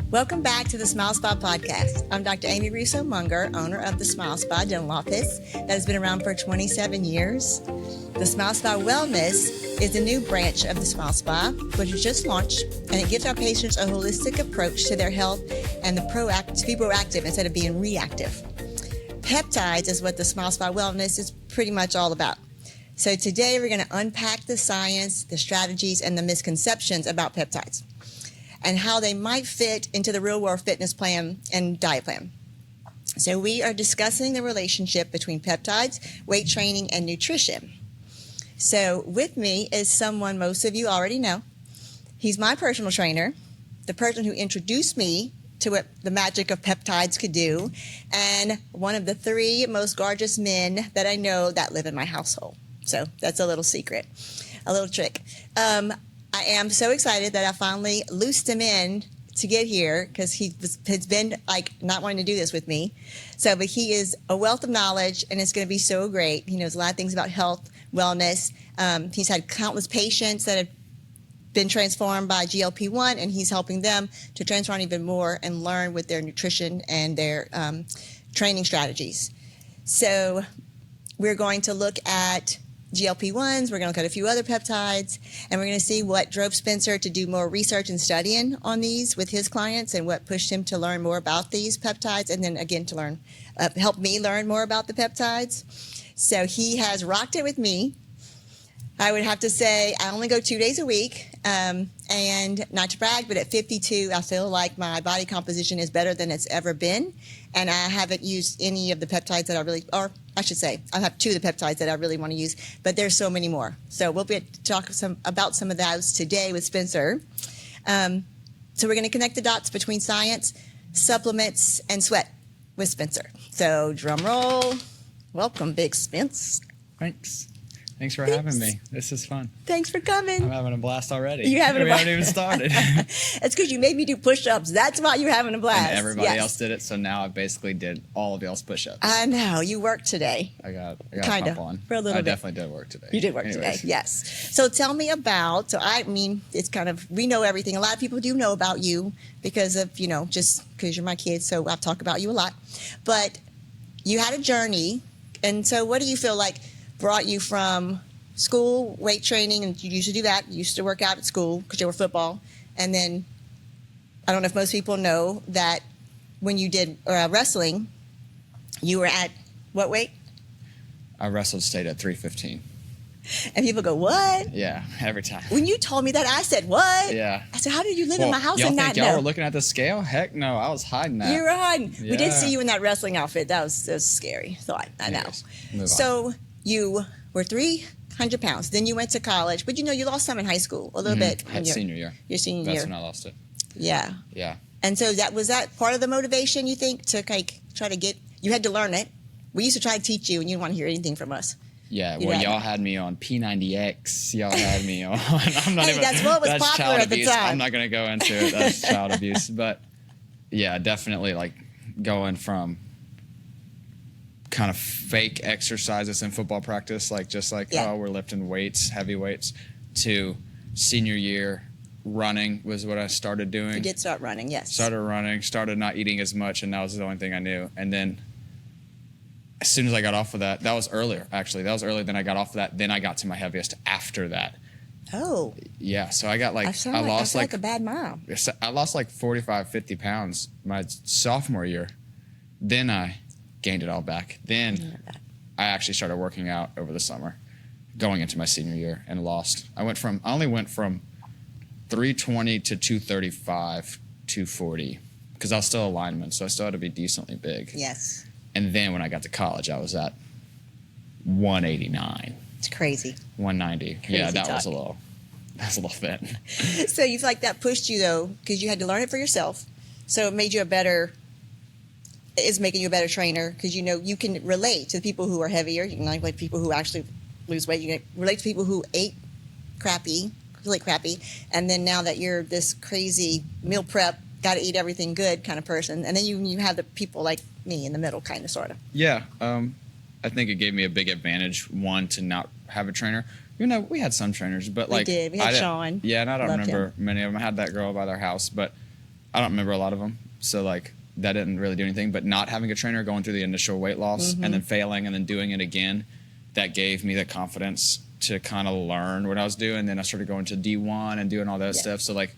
Welcome back to the Smile Spa podcast. I'm Dr. Aimee Russo-Mounger, owner of the Smile Spa dental office that has been around for 27 years. The Smile Spa Wellness is a new branch of the Smile Spa, which was just launched, and it gives our patients a holistic approach to their health and to be proactive instead of being reactive. Peptides is what the Smile Spa Wellness is pretty much all about. So today we're going to unpack the science, the strategies, and the misconceptions about peptides, and how they might fit into the real-world fitness plan and diet plan. So we are discussing the relationship between peptides, weight training, and nutrition. So with me is someone most of you already know. He's my personal trainer, the person who introduced me to what the magic of peptides could do, and one of the 3 most gorgeous men that I know that live in my household. So that's a little secret, a little trick. I am so excited that I finally loosed him in to get here because has been like not wanting to do this with me. But he is a wealth of knowledge, and it's going to be so great. He knows a lot of things about health, wellness. He's had countless patients that have been transformed by GLP-1, and he's helping them to transform even more and learn with their nutrition and their training strategies. So we're going to look at GLP-1s, we're going to look at a few other peptides, and we're going to see what drove Spencer to do more research and studying on these with his clients and what pushed him to learn more about these peptides, and then again to learn, help me learn more about the peptides. So he has rocked it with me. I would have to say I only go 2 days a week, and not to brag, but at 52, I feel like my body composition is better than it's ever been, and I haven't used any of the peptides that I really, or I should say, I have 2 of the peptides that I really want to use, but there's so many more. So we'll be able to talk about some of those today with Spencer. So we're going to connect the dots between science, supplements, and sweat with Spencer. So drum roll. Welcome, Big Spence. Thanks for having me. This is fun. Thanks for coming. I'm having a blast already. You're having a blast. We haven't even started. It's because you made me do push-ups. That's why you're having a blast. And everybody else did it, so now I basically did all of y'all's push-ups. I know. You worked today. I got kind a of pump on. For a little bit. I definitely did work today. You did work today, yes. So tell me about, it's kind of, we know everything. A lot of people do know about you because of, just because you're my kid, so I've talked about you a lot. But you had a journey, and so what do you feel like brought you from school, weight training, and you used to do that. You used to work out at school because you were football. And then I don't know if most people know that when you did wrestling, you were at what weight? I wrestled state at 315. And people go, what? Yeah, every time. When you told me that, I said, what? Yeah. I said, how did you live in my house and not know? Y'all were looking at the scale? Heck no, I was hiding that. You were hiding. Yeah. We did see you in that wrestling outfit. That was a scary thought. I know. So you were 300 pounds. Then you went to college, but you lost some in high school a little bit. Senior year. Your senior year. That's when I lost it. Yeah. Yeah. And so was that part of the motivation, you think, to try to you had to learn it. We used to try to teach you, and you didn't want to hear anything from us. Yeah, well, y'all had me on P90X. Y'all had me on. I'm not even. That's what was popular at the time. I'm not going to go into it. That's child abuse. But yeah, definitely like going from kind of fake exercises in football practice, we're lifting weights, heavy weights, to senior year running was what I started doing. You did start running, yes. Started running, started not eating as much, and that was the only thing I knew. And then as soon as I got off of that was earlier, actually. That was earlier than I got off of that. Then I got to my heaviest after that. Oh. Yeah, so I got I lost like a bad mom. I lost like 45, 50 pounds my sophomore year. Then I gained it all back. Then I actually started working out over the summer, going into my senior year, and lost. I only went from 320 to 235, 240, because I was still a lineman, so I still had to be decently big. Yes. And then when I got to college, I was at 189. It's crazy. 190. Crazy that talk. was a little thin. So you feel like that pushed you, though, because you had to learn it for yourself. So it made you is making you a better trainer, because you can relate to the people who are heavier. You can relate to people who actually lose weight. You can relate to people who ate really crappy, and then now that you're this crazy meal prep, got to eat everything good kind of person, and then you have the people like me in the middle, kind of, sort of. Yeah, I think it gave me a big advantage, one, to not have a trainer. We had some trainers, but we had Sean. Yeah, and I don't remember many of them. I had that girl by their house, but I don't remember a lot of them. So like that didn't really do anything, but not having a trainer, going through the initial weight loss and then failing and then doing it again, that gave me the confidence to kind of learn what I was doing. Then I started going to D1 and doing all that stuff. So like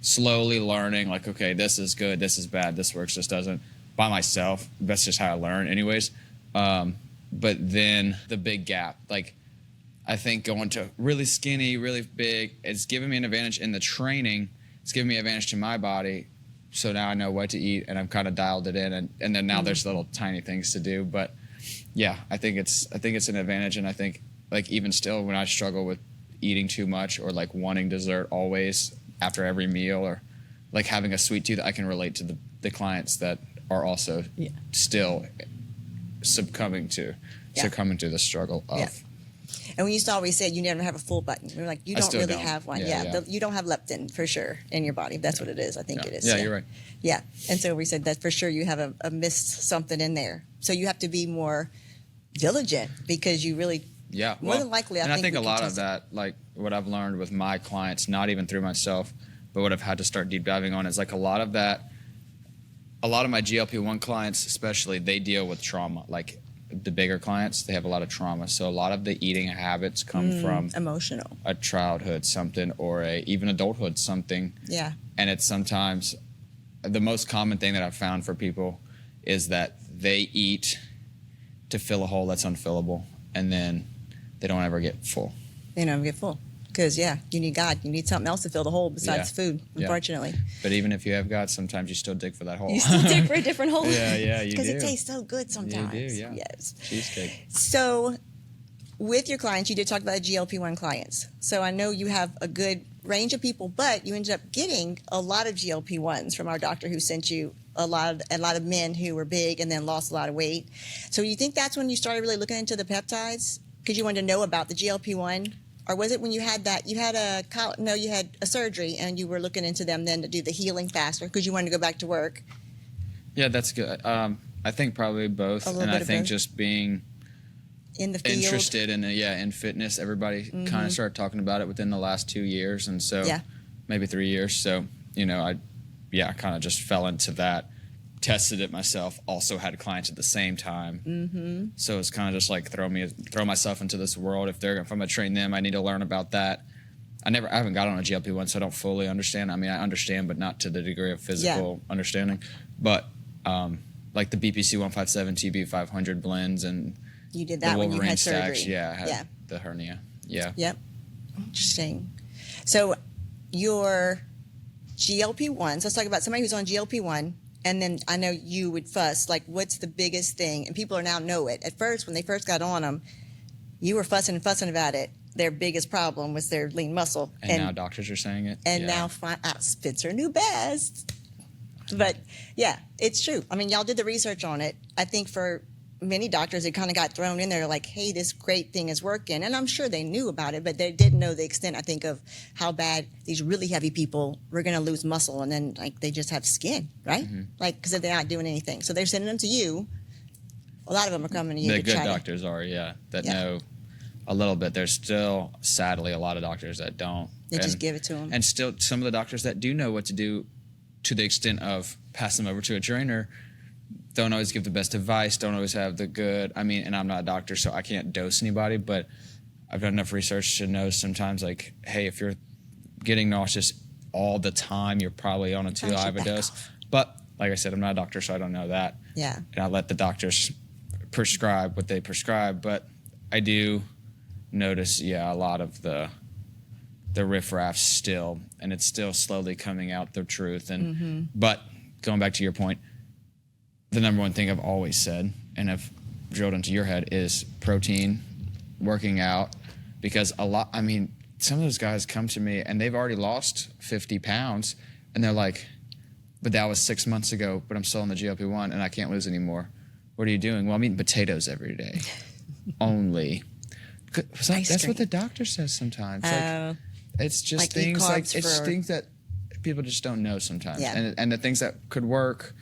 slowly learning like, okay, this is good, this is bad, this works, this doesn't, by myself. That's just how I learn anyways. But then the big gap, like I think going to really skinny, really big, it's giving me an advantage in the training. It's giving me an advantage to my body. So now I know what to eat and I'm kind of dialed it in. And then now there's little tiny things to do. But yeah, I think it's an advantage. And I think like even still when I struggle with eating too much or like wanting dessert always after every meal or like having a sweet tooth, I can relate to the clients that are also still succumbing to the struggle of. Yeah. And we used to always say you never have a full button. We were like, you don't really have one. You don't have leptin for sure in your body. That's what it is. I think it is. Yeah, you're right. Yeah. And so we said that for sure you have a missed something in there. So you have to be more diligent because you really, more than likely, I think a lot of that, like what I've learned with my clients, not even through myself, but what I've had to start deep diving on is like a lot of my GLP-1 clients, especially, they deal with trauma. Like the bigger clients, they have a lot of trauma. So a lot of the eating habits come from emotional, a childhood something or even adulthood something. Yeah. And it's sometimes the most common thing that I've found for people is that they eat to fill a hole that's unfillable, and then they don't ever get full. They don't get full. Because, you need God. You need something else to fill the hole besides food, unfortunately. But even if you have God, sometimes you still dig for that hole. You still dig for a different hole. Yeah, you do. Because it tastes so good sometimes. You do, yeah. Yes. Cheesecake. So with your clients, you did talk about GLP-1 clients. So I know you have a good range of people, but you ended up getting a lot of GLP-1s from our doctor who sent you a lot of men who were big and then lost a lot of weight. So you think that's when you started really looking into the peptides? Because you wanted to know about the GLP-1? Or was it when you had a surgery and you were looking into them then to do the healing faster because you wanted to go back to work? Yeah, that's good. I think probably both. And I think just being in the field, interested in fitness. Everybody kind of started talking about it within the last 2 years. And so maybe 3 years. So, I kind of just fell into that. Tested it myself, also had clients at the same time. So it's kind of just like throw myself into this world. If I'm going to train them, I need to learn about that. I haven't got on a GLP-1, so I don't fully understand. I mean, I understand, but not to the degree of physical understanding. But like the BPC 157, TB 500 blends, and you did that when you had surgery. Stacks, I had the hernia. Yeah. Yep. Interesting. So your GLP-1s. Let's talk about somebody who's on GLP-1. And then I know you would fuss, like, what's the biggest thing? And people now know it. At first, when they first got on them, you were fussing about it. Their biggest problem was their lean muscle. And now doctors are saying it. And now Spencer knew best. But, it's true. I mean, y'all did the research on it. I think for many doctors, it kind of got thrown in there like, hey, this great thing is working. And I'm sure they knew about it, but they didn't know the extent, I think, of how bad these really heavy people were going to lose muscle and then like they just have skin, right? Like, because they're not doing anything. So they're sending them to you. A lot of them are coming to you. The good doctors are, that know a little bit. There's still, sadly, a lot of doctors that don't. They just give it to them. And still, some of the doctors that do know what to do to the extent of pass them over to a trainer don't always give the best advice, don't always have the good. I mean, and I'm not a doctor, so I can't dose anybody, but I've done enough research to know sometimes, like, hey, if you're getting nauseous all the time, you're probably on a too high of a dose. But like I said, I'm not a doctor, so I don't know that. Yeah. And I let the doctors prescribe what they prescribe, but I do notice, a lot of the riffraff still, and it's still slowly coming out, the truth. And but going back to your point, the number one thing I've always said, and I've drilled into your head, is protein, working out, because some of those guys come to me and they've already lost 50 pounds and they're like, but that was 6 months ago, but I'm still on the GLP-1 and I can't lose anymore. What are you doing? Well, I'm eating potatoes every day. Only. That's what the doctor says sometimes. It's just like things things that people just don't know sometimes. And the things that could work,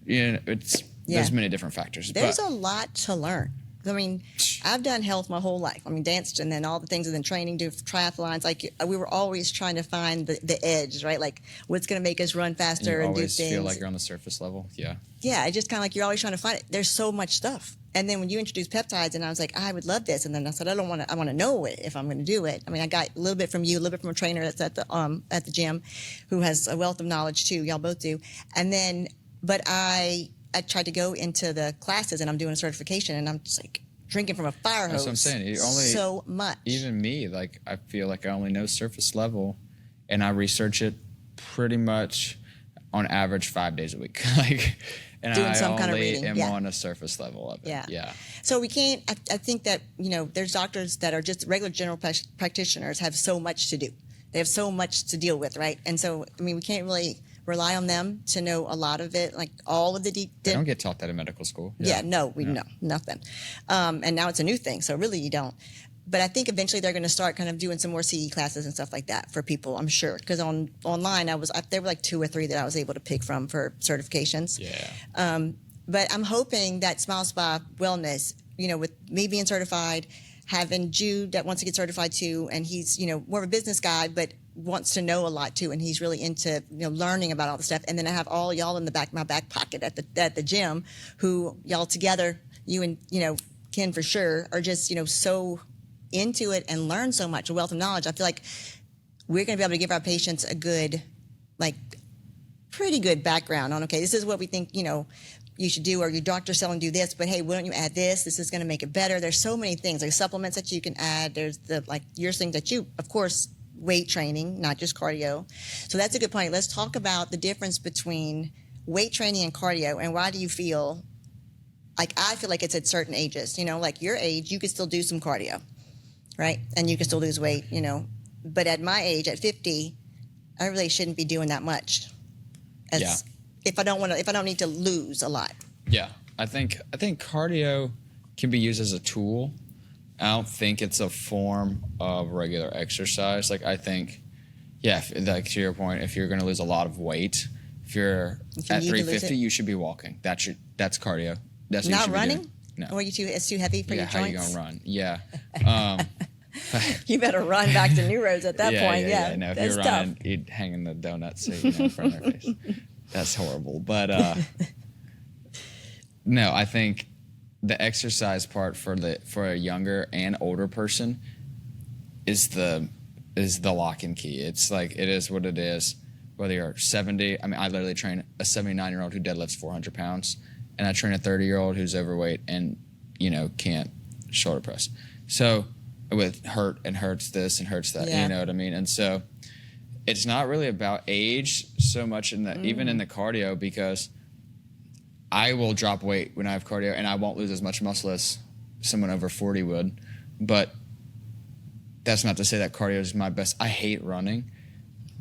there's many different factors. There's a lot to learn. I mean, I've done health my whole life. I mean, danced and then all the things and then training, do triathlons. Like we were always trying to find the edge, right? Like what's going to make us run faster and do things. You always feel like you're on the surface level. Yeah. Yeah, it's just kind of like you're always trying to find it. There's so much stuff. And then when you introduced peptides, and I was like, I would love this. And then I said, I want to know it if I'm going to do it. I mean, I got a little bit from you, a little bit from a trainer that's at the gym, who has a wealth of knowledge too. Y'all both do. And then, but I tried to go into the classes, and I'm doing a certification, and I'm just like drinking from a fire hose. That's what I'm saying. So much. Even me, like I feel like I only know surface level, and I research it pretty much on average 5 days a week. Like. And Doing I some only kind of reading. am Yeah. on a surface level of it. Yeah. Yeah. So we can't, I think that, there's doctors that are just regular general practitioners have so much to do. They have so much to deal with, right? And so, I mean, we can't really rely on them to know a lot of it, like all of the They don't get taught that in medical school. Yeah, no, nothing. And now it's a new thing, so really you don't. But I think eventually they're going to start kind of doing some more CE classes and stuff like that for people, I'm sure. Because online, there were like 2 or 3 that I was able to pick from for certifications. Yeah. But I'm hoping that Smile Spa Wellness, with me being certified, having Jude that wants to get certified too, and he's, more of a business guy, but wants to know a lot too, and he's really into, learning about all the stuff. And then I have all y'all in my back pocket at the gym, who y'all together, you and, Ken for sure, are just, so into it and learn so much, a wealth of knowledge. I feel like we're going to be able to give our patients a good, pretty good background on, okay, this is what we think, you should do, or your doctor's telling you do this, but hey, why don't you add this? This is going to make it better. There's so many things, like supplements that you can add. There's your thing that you, of course, weight training, not just cardio. So that's a good point. Let's talk about the difference between weight training and cardio, and why do you feel like, I feel like it's at certain ages, like your age, you could still do some cardio, right? And you can still lose weight, But at my age, at 50, I really shouldn't be doing that much. If I don't need to lose a lot. Yeah. I think cardio can be used as a tool. I don't think it's a form of regular exercise. Like I think, like to your point, if you're going to lose a lot of weight, if you're at 350, you should be walking. That's cardio. That's what not you should running. Be doing. No. Or it's too heavy for your joints? How you gonna run? Yeah. You better run back to New Roads at that point. Yeah. No, if that's you're running, you'd hang in the donut so in front of their face. That's horrible. But no, I think the exercise part for a younger and older person is the lock and key. It's like, it is what it is. Whether you're 70, I mean, I literally train a 79-year-old who deadlifts 400 pounds, and I train a 30-year-old who's overweight and can't shoulder press. So with hurts this and hurts that, you know what I mean? And so it's not really about age so much even in the cardio, because I will drop weight when I have cardio and I won't lose as much muscle as someone over 40 would. But that's not to say that cardio is my best. I hate running.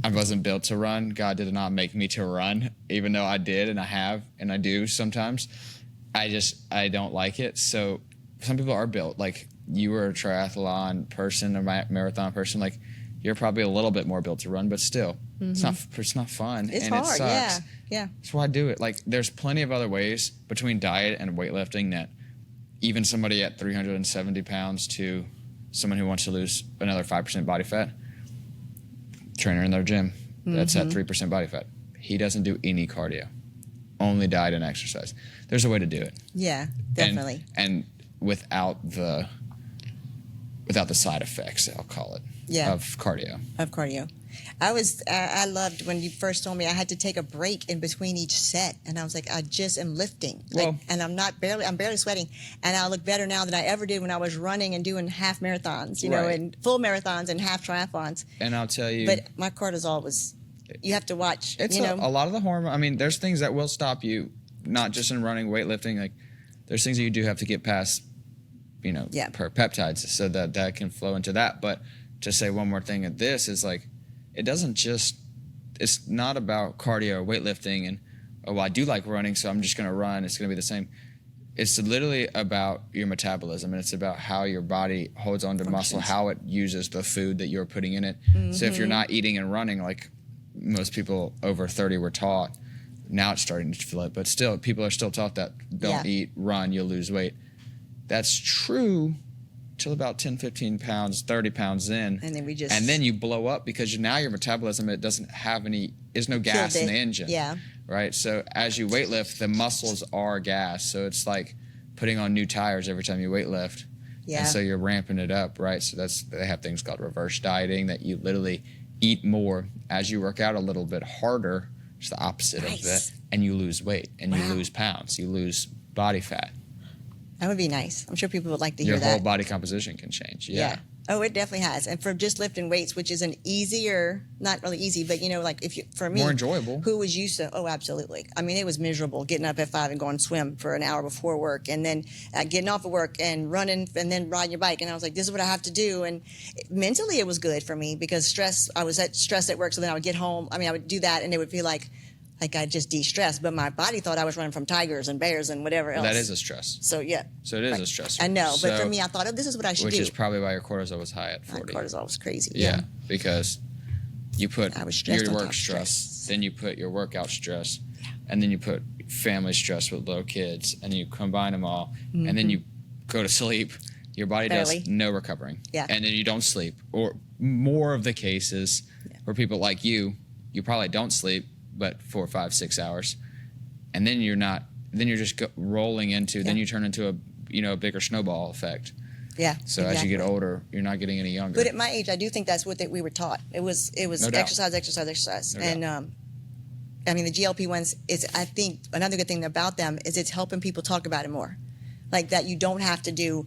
I wasn't built to run. God did not make me to run, even though I did and I have and I do sometimes. I don't like it. So some people are built. Like you were a triathlon person, a marathon person. Like you're probably a little bit more built to run, but still, it's not fun. It's and hard. It sucks. Yeah. That's why I do it. Like there's plenty of other ways between diet and weightlifting that even somebody at 370 pounds to someone who wants to lose another 5% body fat, trainer in their gym that's at 3% body fat, he doesn't do any cardio, only diet and exercise. There's a way to do it. Yeah, definitely. And without the side effects, I'll call it, of cardio. I loved when you first told me I had to take a break in between each set, and I was like, I just am lifting, and I'm barely sweating, and I look better now than I ever did when I was running and doing half marathons, and full marathons and half triathlons. And I'll tell you, but my cortisol was, you have to watch. It's a lot of the hormone. I mean, there's things that will stop you, not just in running, weightlifting. Like there's things that you do have to get past, per peptides, so that can flow into that. But to say one more thing at this is like, it's not about cardio or weightlifting and, I do like running, so I'm just going to run. It's going to be the same. It's literally about your metabolism, and it's about how your body holds on to muscle, how it uses the food that you're putting in it. So if you're not eating and running like most people over 30 were taught, now it's starting to flip, but still, people are still taught that don't eat, run, you'll lose weight. that's true till about 10, 15 pounds, 30 pounds in. And then and then you blow up because now your metabolism, it doesn't have there's no gas in the engine. Yeah. Right? So as you weight lift, the muscles are gas. So it's like putting on new tires every time you weight lift. Yeah. And so you're ramping it up, right? So they have things called reverse dieting, that you literally eat more as you work out a little bit harder. It's the opposite of that. And you lose weight and you lose pounds. You lose body fat. That would be nice. I'm sure people would like to hear that. Your whole body composition can change. Yeah. Oh, it definitely has. And for just lifting weights, which is an easier, not really easy, but like for me, more enjoyable. Who was used to, absolutely. I mean, it was miserable getting up at 5 and going to swim for an hour before work, and then getting off of work and running and then riding your bike. And I was like, this is what I have to do. And mentally it was good for me because I was stressed at work. So then I would get home. I mean, I would do that and it would feel like I just de-stressed, but my body thought I was running from tigers and bears and whatever else. That is a stress. So, yeah. So it is a stress. I know, but for me, I thought, this is what I should do. Which is probably why your cortisol was high at 40. My cortisol was crazy. Yeah, because you put your work stress, then you put your workout stress, and then you put family stress with little kids, and you combine them all, and then you go to sleep. Your body does no recovering. Yeah. And then you don't sleep. Or more of the cases where people like you probably don't sleep, but 4, 5, 6 hours, and then you're just rolling into, then you turn into a bigger snowball effect. Yeah. So as you get older, you're not getting any younger. But at my age, I do think that's what we were taught. It was No exercise. No And doubt. I mean, the GLP-1s is, I think, another good thing about them is it's helping people talk about it more. Like that you don't have to go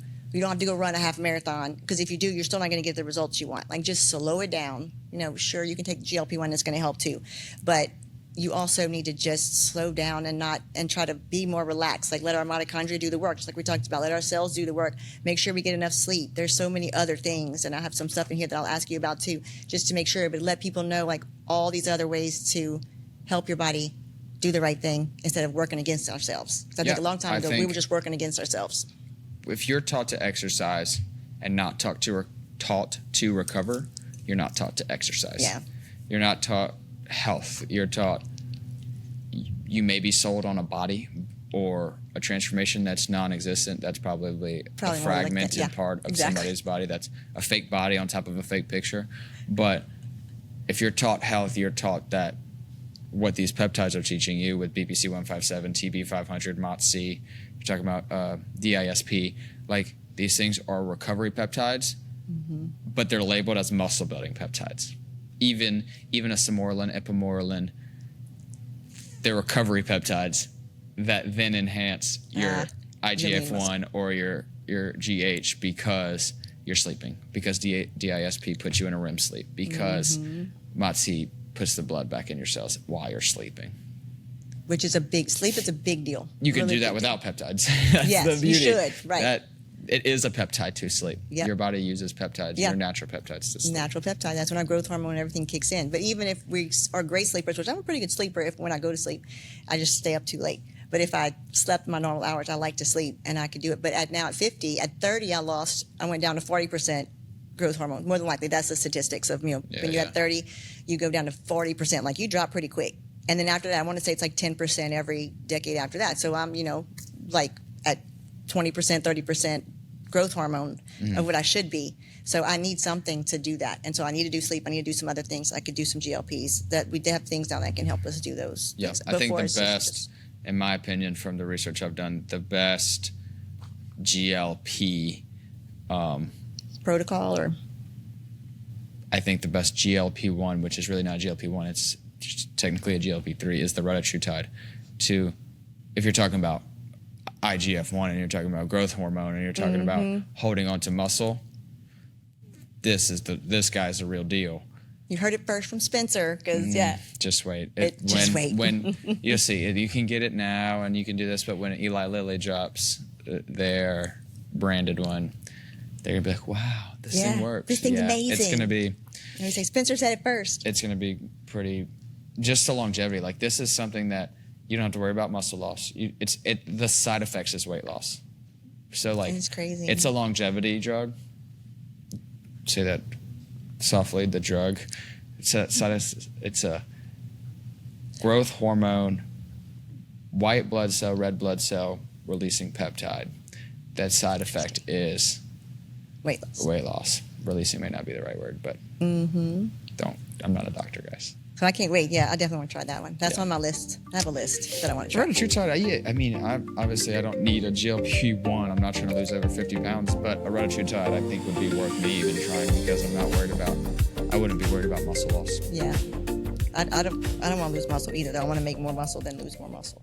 run a half marathon, because if you do, you're still not going to get the results you want. Like, just slow it down. Sure, you can take the GLP-1, that's going to help too. But you also need to just slow down and try to be more relaxed. Like, let our mitochondria do the work, just like we talked about. Let our cells do the work. Make sure we get enough sleep. There's so many other things, and I have some stuff in here that I'll ask you about too, just to make sure, but let people know like all these other ways to help your body do the right thing instead of working against ourselves. Because I think a long time ago, we were just working against ourselves. If you're taught to exercise and not taught to recover, you're not taught to exercise. Yeah. You're not taught health. You're taught, you may be sold on a body or a transformation that's non-existent. That's probably a fragmented part of somebody's body. That's a fake body on top of a fake picture. But if you're taught health, you're taught that what these peptides are teaching you with BPC 157, TB 500, MOTS-C, you're talking about DISP, like these things are recovery peptides, but they're labeled as muscle building peptides. Even a Samorelin, Ipamorelin, they're recovery peptides that then enhance your IGF-1 or your GH because you're sleeping, because DISP puts you in a REM sleep, because MOTS-C puts the blood back in your cells while you're sleeping. Which is sleep is a big deal. You can do that without peptides. Yes, the beauty. You should, right. It is a peptide to sleep. Yep. Your body uses peptides, your natural peptides to sleep. Natural peptide. That's when our growth hormone and everything kicks in. But even if we are great sleepers, which I'm a pretty good sleeper, when I go to sleep, I just stay up too late. But if I slept my normal hours, I like to sleep, and I could do it. But at 50, at 30, I went down to 40% growth hormone. More than likely, that's the statistics of, when you're at 30, you go down to 40%. Like, you drop pretty quick. And then after that, I want to say it's like 10% every decade after that. So I'm, like at 20%, 30% growth hormone of what I should be. So I need something to do that. And so I need to do sleep. I need to do some other things. I could do some GLPs. That we have things now that can help us do those things. I think the best, in my opinion, from the research I've done, the best GLP protocol, or I think the best GLP-1, which is really not GLP-1, it's technically a GLP-3, is the Retatrutide. If you're talking about IGF-1 and you're talking about growth hormone and you're talking about holding on to muscle, this guy's the real deal. You heard it first from Spencer, because just wait. Just wait. When you'll see it, you can get it now and you can do this, but when Eli Lilly drops their branded one, they're gonna be like, "Wow, this thing works. This thing's amazing." It's gonna be. And we say Spencer said it first. It's gonna be pretty. Just the longevity. Like, this is something that you don't have to worry about muscle loss. The side effects is weight loss. So like, it's crazy. It's a longevity drug. Say that softly. The drug. It's a growth hormone, white blood cell, red blood cell releasing peptide that side effect is Weight loss. weight loss. Releasing may not be the right word, but I'm not a doctor, guys. So I can't wait. Yeah, I definitely want to try that one. That's on my list. I have a list that I want to try. Retatrutide, obviously I don't need a GLP-1. I'm not trying to lose over 50 pounds, but a Retatrutide I think would be worth me even trying because I wouldn't be worried about muscle loss. Yeah. I don't want to lose muscle either. I want to make more muscle than lose more muscle.